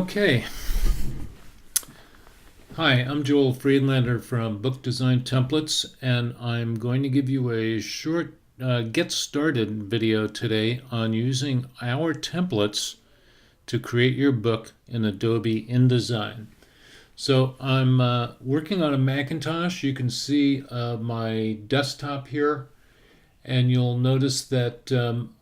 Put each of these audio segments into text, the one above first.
Okay. Hi, I'm Joel Friedlander from Book Design Templates, and I'm going to give you a short get started video today on using our templates to create your book in Adobe InDesign. So I'm working on a Macintosh. You can see my desktop here, and you'll notice that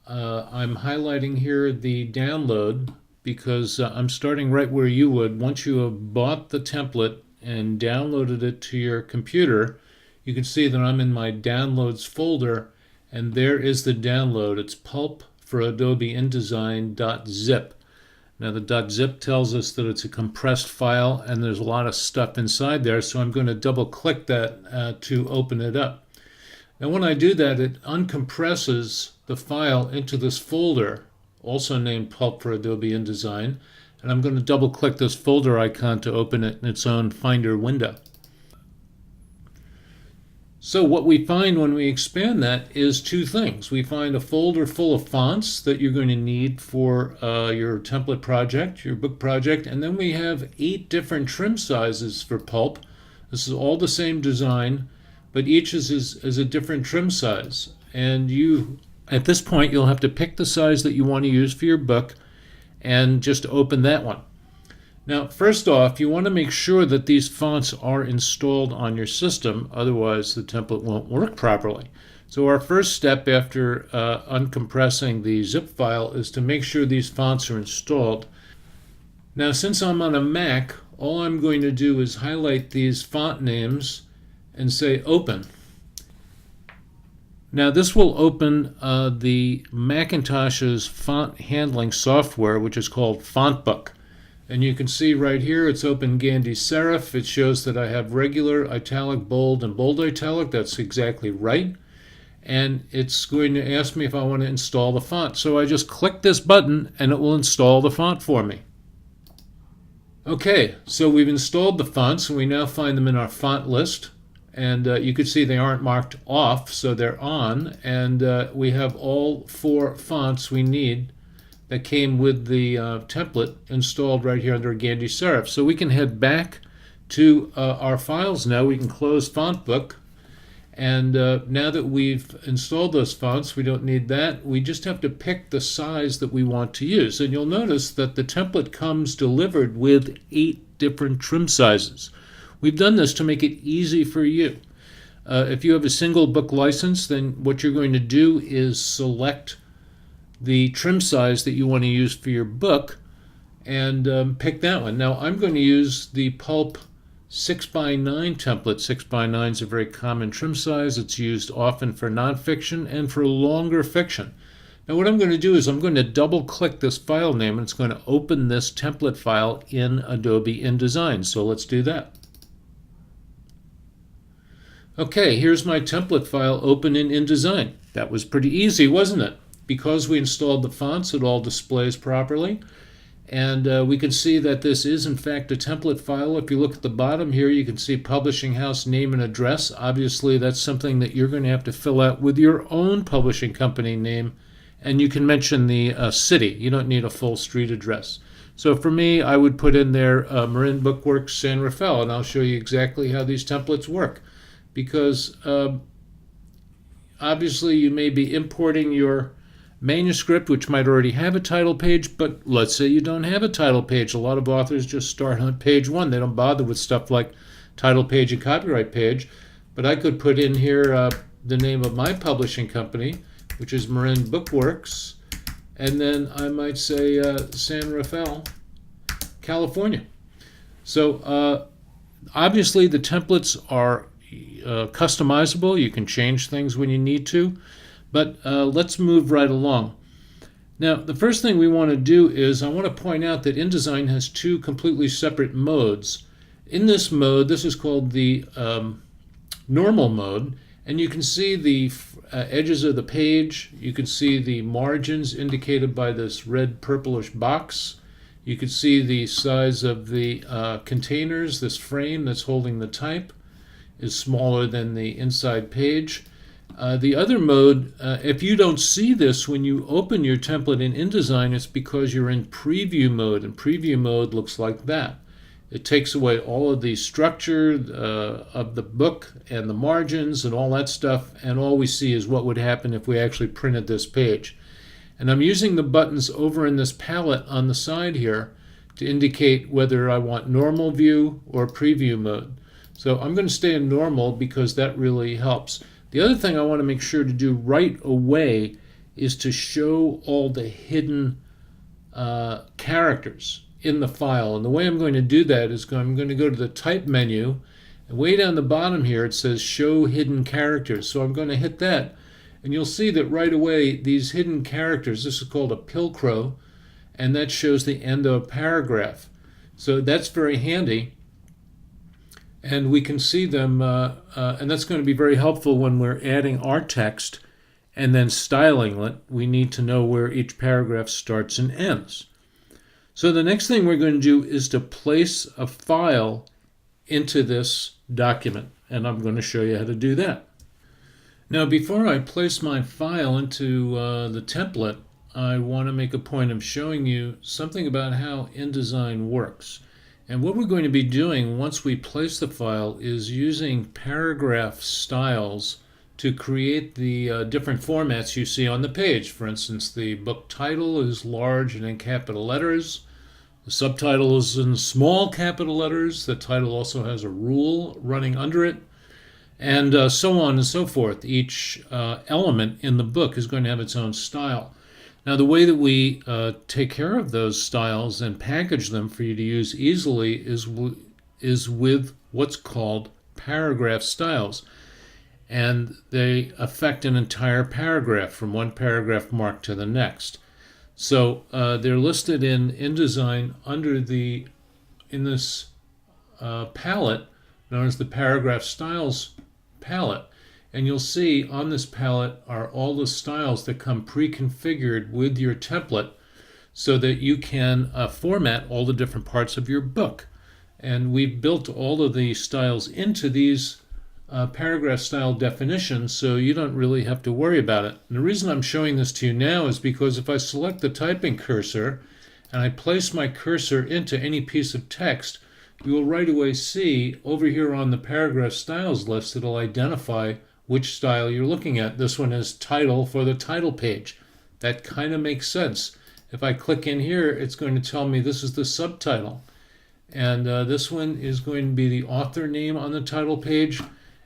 I'm highlighting here the download because I'm starting right where you would. Once you have bought the template and downloaded it to your computer, you can see that I'm in my downloads folder, and there is the download. It's Pulp for Adobe InDesign.zip. Now the .zip tells us that it's a compressed file and there's a lot of stuff inside there, so I'm going to double click that to open it up. Now when I do that, it uncompresses the file into this folder, also named Pulp for Adobe InDesign, and I'm going to double click this folder icon to open it in its own Finder window. So what we find when we expand that is two things. We find a folder full of fonts that you're going to need for your template project, your book project, and then we have 8 different trim sizes for Pulp. This is all the same design, but each is a different trim size. And at this point, you'll have to pick the size that you want to use for your book and just open that one. Now, first off, you want to make sure that these fonts are installed on your system, otherwise the template won't work properly. So our first step after uncompressing the zip file is to make sure these fonts are installed. Now, since I'm on a Mac, all I'm going to do is highlight these font names and say Open. Now this will open the Macintosh's font handling software, which is called FontBook. And you can see right here it's open Gandhi Serif. It shows that I have regular, italic, bold, and bold italic. That's exactly right. And it's going to ask me if I want to install the font. So I just click this button and it will install the font for me. Okay, so we've installed the fonts and we now find them in our font list. And you can see they aren't marked off, so they're on. And we have all 4 fonts we need that came with the template installed right here under Gandhi Serif. So we can head back to our files now. We can close FontBook. And now that we've installed those fonts, we don't need that. We just have to pick the size that we want to use. And you'll notice that the template comes delivered with 8 different trim sizes. We've done this to make it easy for you. If you have a single book license, then what you're going to do is select the trim size that you want to use for your book and pick that one. Now I'm going to use the Pulp 6x9 template. 6x9 is a very common trim size. It's used often for nonfiction and for longer fiction. Now what I'm going to do is I'm going to double click this file name and it's going to open this template file in Adobe InDesign. So let's do that. Okay, here's my template file open in InDesign. That was pretty easy, wasn't it? Because we installed the fonts, it all displays properly. And we can see that this is in fact a template file. If you look at the bottom here, you can see publishing house name and address. Obviously, that's something that you're going to have to fill out with your own publishing company name. And you can mention the city. You don't need a full street address. So for me, I would put in there Marin Bookworks San Rafael, and I'll show you exactly how these templates work. Because obviously you may be importing your manuscript, which might already have a title page, but let's say you don't have a title page. A lot of authors just start on page 1. They don't bother with stuff like title page and copyright page. But I could put in here the name of my publishing company, which is Marin Bookworks, and then I might say San Rafael, California. So obviously the templates are customizable. You can change things when you need to, but let's move right along. Now the first thing we want to do is I want to point out that InDesign has 2 completely separate modes. In this mode, this is called the normal mode, and you can see the edges of the page. You can see the margins indicated by this red purplish box. You can see the size of the containers. This frame that's holding the type is smaller than the inside page. The other mode, if you don't see this when you open your template in InDesign, it's because you're in preview mode, and preview mode looks like that. It takes away all of the structure of the book and the margins and all that stuff, and all we see is what would happen if we actually printed this page. And I'm using the buttons over in this palette on the side here to indicate whether I want normal view or preview mode. So I'm going to stay in normal because that really helps. The other thing I want to make sure to do right away is to show all the hidden characters in the file. And the way I'm going to do that is I'm going to go to the type menu, and way down the bottom here it says show hidden characters. So I'm going to hit that, and you'll see that right away these hidden characters, this is called a pilcrow, and that shows the end of a paragraph. So that's very handy. And we can see them, and that's going to be very helpful when we're adding our text and then styling it. We need to know where each paragraph starts and ends. So the next thing we're going to do is to place a file into this document, and I'm going to show you how to do that. Now, before I place my file into the template, I want to make a point of showing you something about how InDesign works. And what we're going to be doing once we place the file is using paragraph styles to create the different formats you see on the page. For instance, the book title is large and in capital letters. The subtitle is in small capital letters. The title also has a rule running under it. And so on and so forth. Each element in the book is going to have its own style. Now, the way that we take care of those styles and package them for you to use easily is with what's called paragraph styles. And they affect an entire paragraph from one paragraph mark to the next. So they're listed in InDesign in this palette known as the paragraph styles palette. And you'll see on this palette are all the styles that come pre-configured with your template so that you can format all the different parts of your book. And we've built all of the styles into these paragraph style definitions, so you don't really have to worry about it. And the reason I'm showing this to you now is because if I select the typing cursor and I place my cursor into any piece of text, you will right away see over here on the paragraph styles list it'll identify which style you're looking at. This one is title for the title page. That kind of makes sense. If I click in here, it's going to tell me this is the subtitle. And this one is going to be the author name on the title page.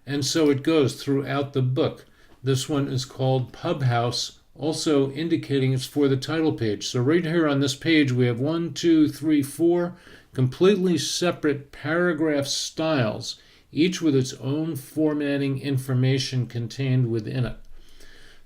And so it goes throughout the book. This one is called Pub House, also indicating it's for the title page. So right here on this page, we have 1, 2, 3, 4 completely separate paragraph styles, each with its own formatting information contained within it.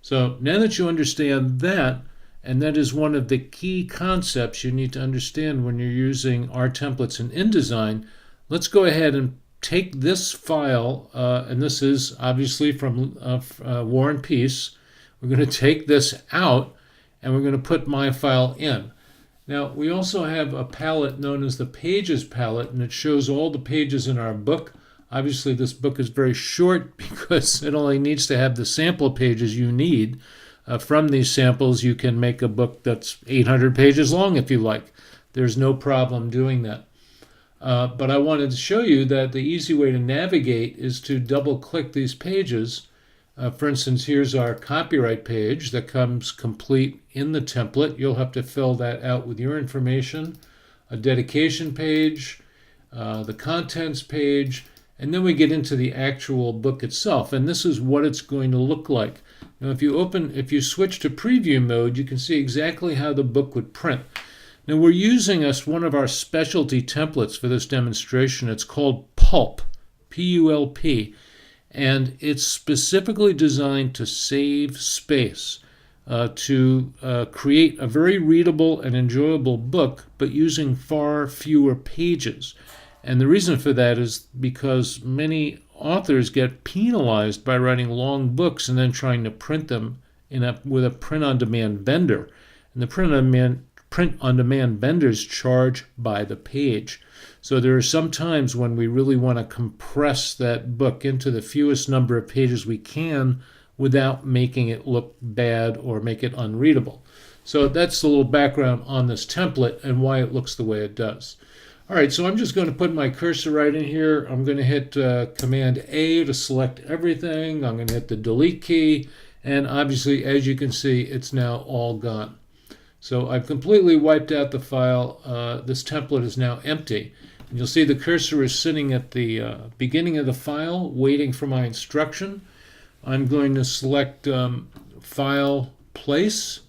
So now that you understand that, and that is one of the key concepts you need to understand when you're using our templates in InDesign, let's go ahead and take this file, and this is obviously from War and Peace. We're going to take this out, and we're going to put my file in. Now, we also have a palette known as the Pages palette, and it shows all the pages in our book. Obviously, this book is very short because it only needs to have the sample pages you need. From these samples, you can make a book that's 800 pages long if you like. There's no problem doing that. But I wanted to show you that the easy way to navigate is to double-click these pages. For instance, here's our copyright page that comes complete in the template. You'll have to fill that out with your information. A dedication page, the contents page, and then we get into the actual book itself. And this is what it's going to look like. Now, if you switch to preview mode, you can see exactly how the book would print. Now, we're using one of our specialty templates for this demonstration. It's called Pulp, P-U-L-P. And it's specifically designed to save space, to create a very readable and enjoyable book, but using far fewer pages. And the reason for that is because many authors get penalized by writing long books and then trying to print them with a print-on-demand vendor. And the print-on-demand vendors charge by the page. So there are some times when we really want to compress that book into the fewest number of pages we can without making it look bad or make it unreadable. So that's a little background on this template and why it looks the way it does. All right, so I'm just going to put my cursor right in here. I'm going to hit Command A to select everything. I'm going to hit the delete key, and obviously, as you can see, it's now all gone. So I've completely wiped out the file. This template is now empty. And you'll see the cursor is sitting at the beginning of the file, waiting for my instruction. I'm going to select File, Place,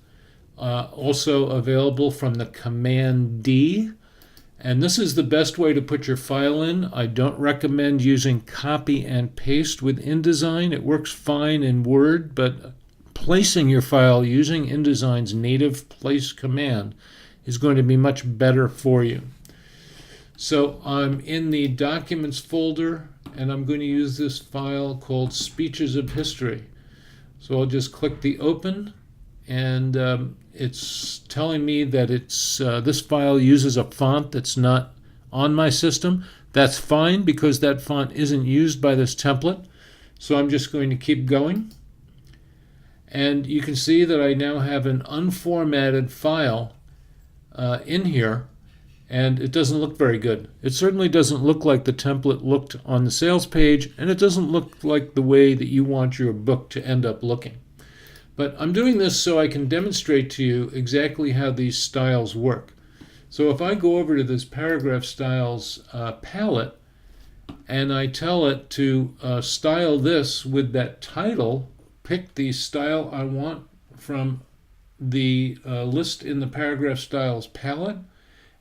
also available from the Command D. And this is the best way to put your file in. I don't recommend using copy and paste with InDesign. It works fine in Word, but placing your file using InDesign's native place command is going to be much better for you. So I'm in the Documents folder, and I'm going to use this file called Speeches of History. So I'll just click the Open, and it's telling me that this file uses a font that's not on my system. That's fine because that font isn't used by this template. So I'm just going to keep going. And you can see that I now have an unformatted file in here, and it doesn't look very good. It certainly doesn't look like the template looked on the sales page, and it doesn't look like the way that you want your book to end up looking. But I'm doing this so I can demonstrate to you exactly how these styles work. So if I go over to this Paragraph Styles palette and I tell it to style this with that title, pick the style I want from the list in the Paragraph Styles palette,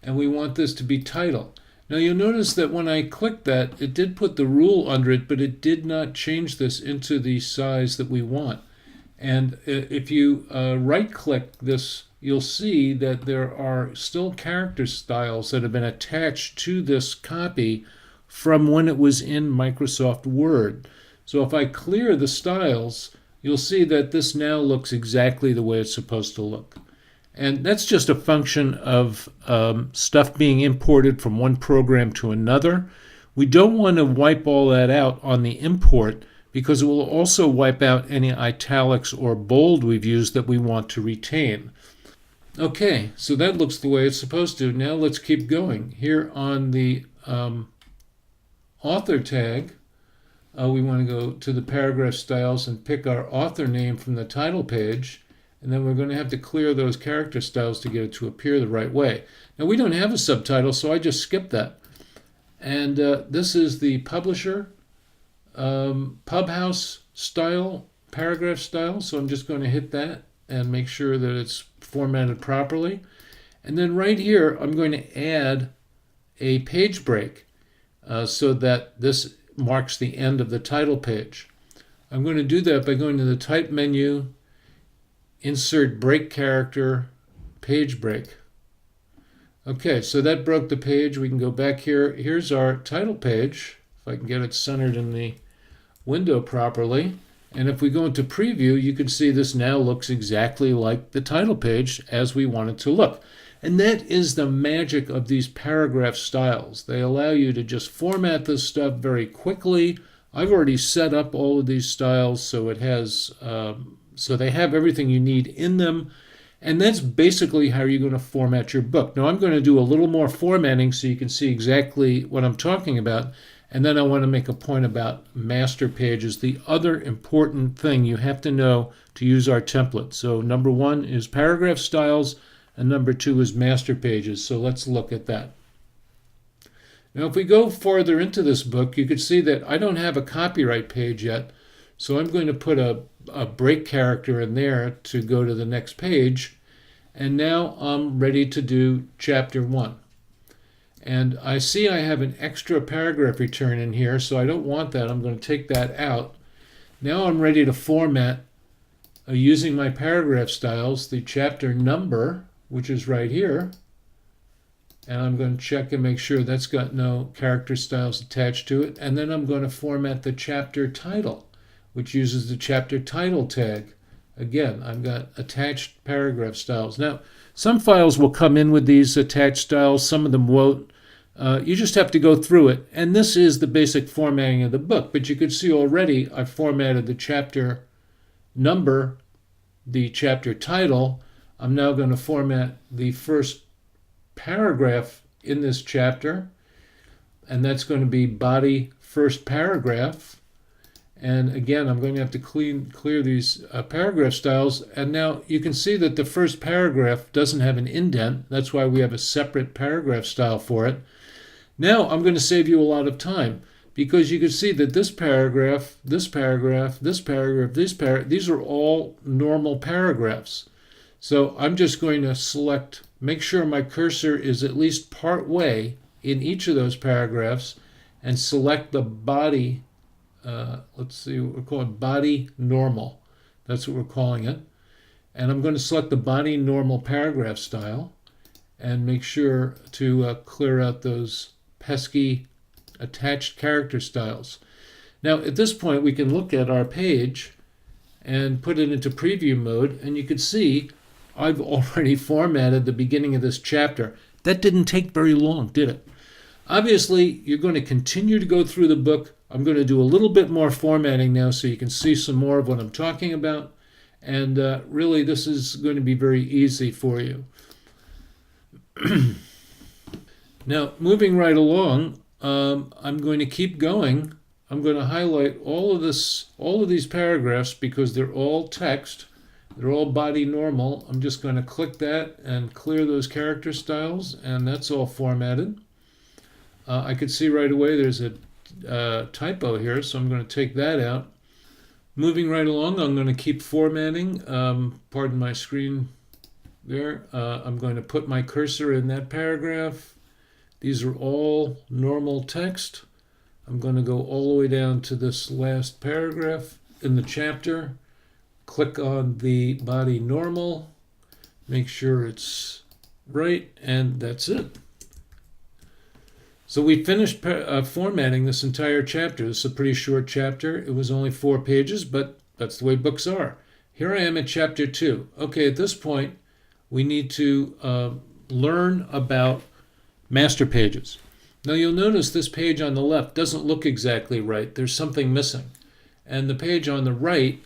and we want this to be title. Now you'll notice that when I clicked that, it did put the rule under it, but it did not change this into the size that we want. And if you right-click this, you'll see that there are still character styles that have been attached to this copy from when it was in Microsoft Word. So if I clear the styles, you'll see that this now looks exactly the way it's supposed to look. And that's just a function of stuff being imported from one program to another. We don't want to wipe all that out on the import, because it will also wipe out any italics or bold we've used that we want to retain. Okay, so that looks the way it's supposed to. Now let's keep going. Here on the author tag, we want to go to the paragraph styles and pick our author name from the title page, and then we're going to have to clear those character styles to get it to appear the right way. Now we don't have a subtitle, so I just skipped that. And this is the publisher Pubhouse style, paragraph style, so I'm just going to hit that and make sure that it's formatted properly. And then right here I'm going to add a page break so that this marks the end of the title page. I'm going to do that by going to the Type menu, Insert Break Character, Page Break. Okay, so that broke the page. We can go back here. Here's our title page, if I can get it centered in the window properly. And if we go into preview, you can see this now looks exactly like the title page as we want it to look. And that is the magic of these paragraph styles. They allow you to just format this stuff very quickly. I've already set up all of these styles so it has, so they have everything you need in them. And that's basically how you're going to format your book. Now I'm going to do a little more formatting so you can see exactly what I'm talking about. And then I want to make a point about master pages, the other important thing you have to know to use our template. So number one is paragraph styles, and number two is master pages. So let's look at that. Now if we go farther into this book, you can see that I don't have a copyright page yet. So I'm going to put a break character in there to go to the next page. And now I'm ready to do chapter 1. And I see I have an extra paragraph return in here, so I don't want that. I'm going to take that out. Now I'm ready to format using my paragraph styles, the chapter number, which is right here. And I'm going to check and make sure that's got no character styles attached to it. And then I'm going to format the chapter title, which uses the chapter title tag. Again, I've got attached paragraph styles. Now, some files will come in with these attached styles, some of them won't. You just have to go through it. And this is the basic formatting of the book. But you can see already I've formatted the chapter number the chapter title, I'm now going to format the first paragraph in this chapter, and that's going to be body first paragraph. And again, I'm going to have to clear these paragraph styles. And now you can see that the first paragraph doesn't have an indent. That's why we have a separate paragraph style for it. Now I'm going to save you a lot of time, because you can see that this paragraph, this paragraph, this paragraph, these are all normal paragraphs. So I'm just going to select, make sure my cursor is at least part way in each of those paragraphs, and select the body. Let's see what we're calling body normal. That's what we're calling it. And I'm going to select the body normal paragraph style and make sure to clear out those pesky attached character styles. Now at this point we can look at our page and put it into preview mode, and you can see I've already formatted the beginning of this chapter. That didn't take very long, did it? Obviously, you're going to continue to go through the book. I'm going to do a little bit more formatting now so you can see some more of what I'm talking about. And really, this is going to be very easy for you. Now, moving right along, I'm going to keep going. I'm going to highlight all of these paragraphs because they're all text. They're all body normal. I'm just going to click that and clear those character styles, and that's all formatted. I could see right away there's a typo here, so I'm going to take that out. Moving right along, I'm going to keep formatting. Pardon my screen there. I'm going to put my cursor in that paragraph. These are all normal text. I'm going to go all the way down to this last paragraph in the chapter. Click on the body normal, make sure it's right, and that's it. So we finished formatting this entire chapter. This is a pretty short chapter. It was only 4 pages, but that's the way books are. Here I am at chapter 2. Okay, at this point, we need to learn about master pages. Now you'll notice this page on the left doesn't look exactly right. There's something missing. And the page on the right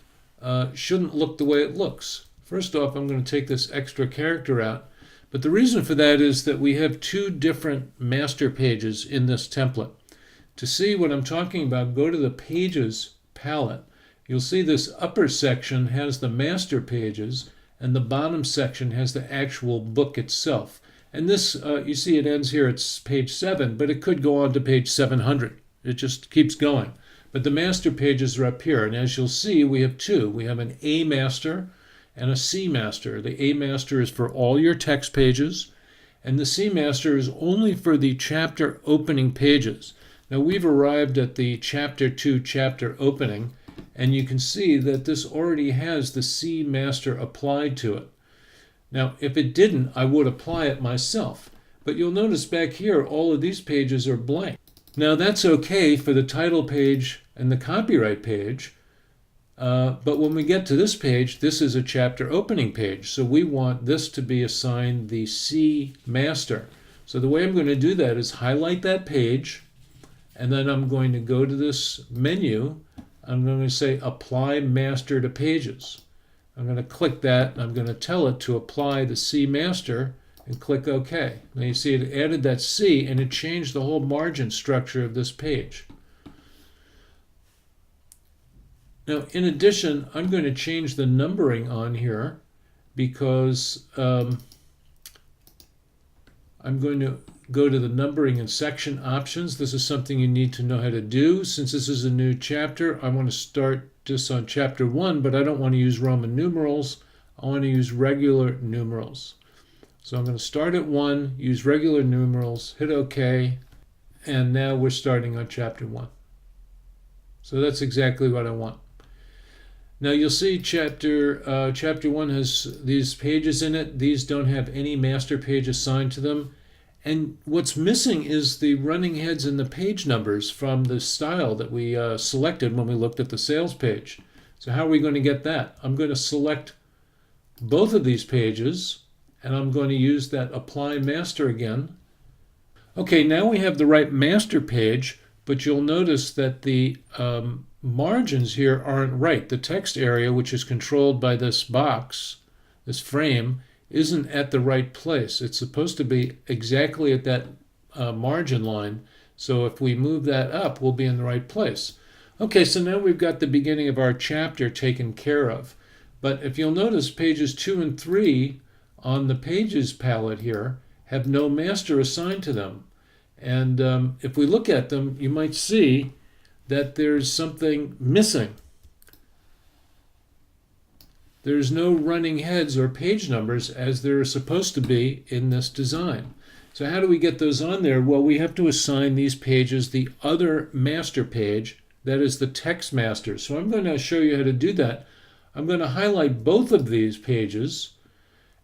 shouldn't look the way it looks. First off, I'm going to take this extra character out. But the reason for that is that we have 2 different master pages in this template. To see what I'm talking about, go to the Pages palette. You'll see this upper section has the master pages, and the bottom section has the actual book itself. And this, you see it ends here, it's page 7, but it could go on to page 700. It just keeps going. But the master pages are up here, and as you'll see, we have 2. We have an A master and a C master. The A master is for all your text pages, and the C master is only for the chapter opening pages. Now we've arrived at the chapter 2 chapter opening, and you can see that this already has the C master applied to it. Now if it didn't, I would apply it myself, but you'll notice back here all of these pages are blank. Now that's okay for the title page and the copyright page, but when we get to this page, this is a chapter opening page, so we want this to be assigned the C master. So the way I'm going to do that is highlight that page, and then I'm going to go to this menu. I'm going to say Apply Master to Pages. I'm going to click that, and I'm going to tell it to apply the C master, and click OK. Now you see it added that C, and it changed the whole margin structure of this page. Now, in addition, I'm going to change the numbering on here because I'm going to go to the numbering and section options. This is something you need to know how to do. Since this is a new chapter, I want to start just on chapter 1, but I don't want to use Roman numerals. I want to use regular numerals. So I'm going to start at 1, use regular numerals, hit OK, and now we're starting on chapter 1. So that's exactly what I want. Now you'll see chapter 1 has these pages in it. These don't have any master page assigned to them. And what's missing is the running heads and the page numbers from the style that we selected when we looked at the sales page. So how are we going to get that? I'm going to select both of these pages, and I'm going to use that Apply Master again. Okay, now we have the right master page, but you'll notice that the margins here aren't right. The text area, which is controlled by this box, this frame, isn't at the right place. It's supposed to be exactly at that margin line. So if we move that up, we'll be in the right place. Okay, so now we've got the beginning of our chapter taken care of. But if you'll notice, pages 2 and 3 on the Pages palette here have no master assigned to them. And if we look at them, you might see that there's something missing. There's no running heads or page numbers as there are supposed to be in this design. So how do we get those on there? Well, we have to assign these pages the other master page, that is the text master. So I'm going to show you how to do that. I'm going to highlight both of these pages,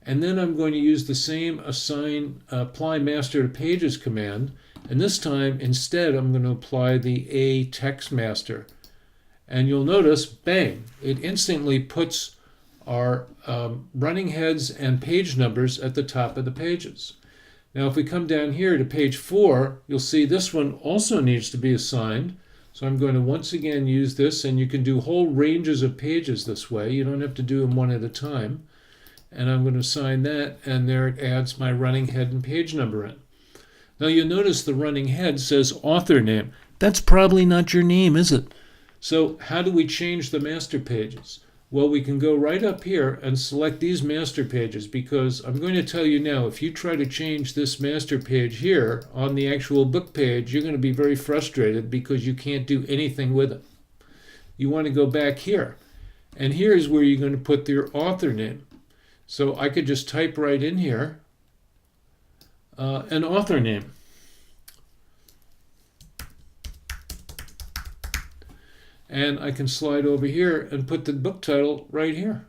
and then I'm going to use the same apply master to pages command. And this time, instead, I'm going to apply the A text master. And you'll notice, bang, it instantly puts our running heads and page numbers at the top of the pages. Now, if we come down here to page 4, you'll see this one also needs to be assigned. So I'm going to once again use this, and you can do whole ranges of pages this way. You don't have to do them one at a time. And I'm going to assign that, and there it adds my running head and page number in. Now you'll notice the running head says author name. That's probably not your name, is it? So how do we change the master pages? Well, we can go right up here and select these master pages, because I'm going to tell you now, if you try to change this master page here on the actual book page, you're going to be very frustrated because you can't do anything with it. You want to go back here, and here's where you're going to put your author name. So I could just type right in here an author name. And I can slide over here and put the book title right here.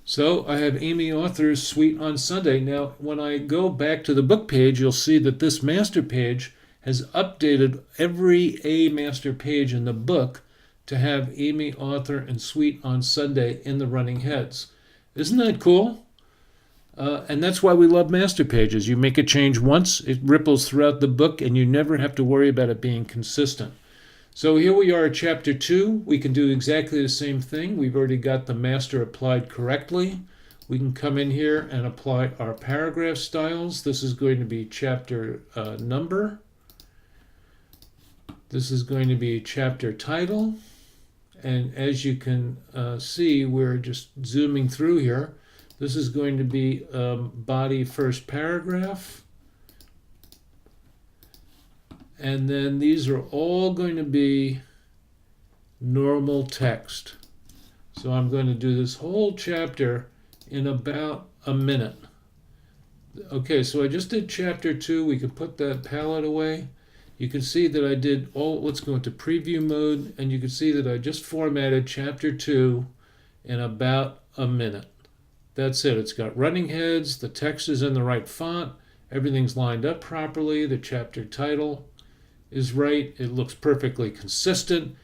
So I have Amy Author's Sweet on Sunday. Now, when I go back to the book page, you'll see that this master page has updated every A master page in the book to have Amy Author and Sweet on Sunday in the running heads. Isn't that cool? And that's why we love master pages. You make a change once, it ripples throughout the book, and you never have to worry about it being consistent. So here we are at chapter 2. We can do exactly the same thing. We've already got the master applied correctly. We can come in here and apply our paragraph styles. This is going to be chapter number. This is going to be chapter title. And as you can see, we're just zooming through here. This is going to be body first paragraph. And then these are all going to be normal text. So I'm going to do this whole chapter in about a minute. Okay, so I just did chapter 2. We can put that palette away. You can see that I did all, let's go into preview mode, and you can see that I just formatted chapter 2 in about a minute. That's it. It's got running heads, the text is in the right font, everything's lined up properly, the chapter title is right, it looks perfectly consistent,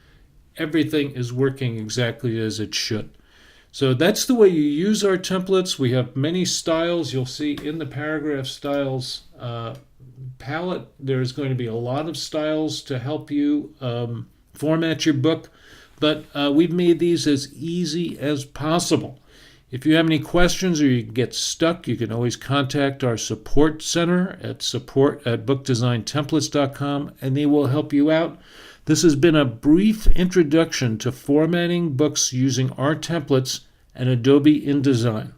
everything is working exactly as it should. So that's the way you use our templates. We have many styles. You'll see in the paragraph styles palette, there's going to be a lot of styles to help you format your book, but we've made these as easy as possible. If you have any questions or you get stuck, you can always contact our support center at support@bookdesigntemplates.com, and they will help you out. This has been a brief introduction to formatting books using our templates and Adobe InDesign.